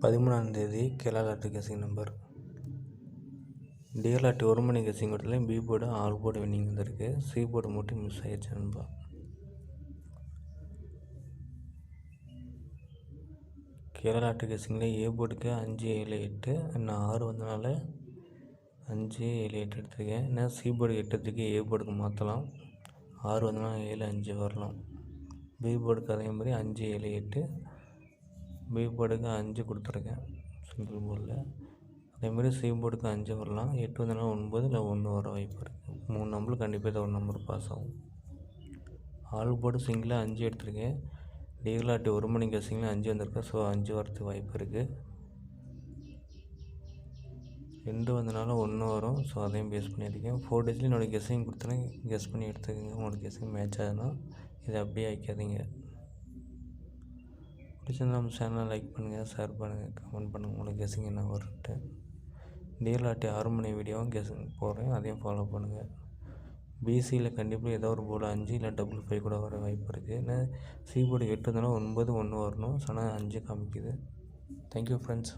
13 கேரளாட்டு guessing number. டிஎல்ஆர்டி ஒரு மணி கெஸ்ஸிங் கொடுத்துல B board all board winning வந்திருக்கு. சி போர்டு மட்டும் மிஸ் ஆயிடுச்சு நண்பா. கேரளாட்டு கெஸ்ஸிங்கில் ஏ போர்டுக்கு 5, 7, 8 இன்னும் 6 வந்தனால 5, 7, 8 எடுத்துருக்கேன். ஏன்னா சி போர்டுக்கு 8 எடுத்துருக்கு, ஏ போர்டுக்கு மாற்றலாம். 6 வந்தனால 7, 5 வரலாம். பி போர்டுக்கு அதே மாதிரி 5, 7, 8 பி போர்டுக்கு 5 கொடுத்துருக்கேன் சிங்கிள் போர்டில். அதேமாதிரி சி போர்டுக்கு 5 வரலாம். 8 வந்தனால 9 இல்லை 1 வர வாய்ப்பு இருக்குது. 3 நம்பருக்கு கண்டிப்பாக ஒரு நம்பர் பாஸ் ஆகும். ஆல் போர்டு சிங்கிளாக 5 எடுத்திருக்கேன். டிஎல்ஆர்டி ஒரு மணி கெஸ்ஸிங்கில் 5 வந்திருக்கு. ஸோ 5 வரத்துக்கு வாய்ப்பு இருக்குது. 2 வந்தனால 1 வரும். ஸோ அதையும் பேஸ் பண்ணியிருக்கேன். 4 டேஸ்லேயும் என்னோடய கெஸ்ஸிங் கொடுத்தேன். கெஸ் பண்ணி எடுத்துக்கோங்க. உங்களோட கெஸ்ஸிங் மேட்ச் ஆகுதுன்னா இதை அப்படியே வைக்காதீங்க. பிடிச்சிருந்தா நம்ம சேனலை லைக் பண்ணுங்கள், ஷேர் பண்ணுங்கள், கமெண்ட் பண்ணுங்கள். உங்களுக்கு கெஸ்ஸிங் என்ன வரும்ட்டு. டிஎல்ஆர்டி 6 மணி வீடியோவும் கெஸ்ஸிங் போடுறேன், அதையும் ஃபாலோ பண்ணுங்கள். பிசியில் கண்டிப்பாக ஏதோ ஒரு போர்டு 5 இல்லை 5 கூட வர வாய்ப்பு இருக்குது. ஏன்னா சி போர்டு 8 இருந்தாலும் 9, 1 வரணும். ஆனால் 5 காமிக்குது. Thank you friends.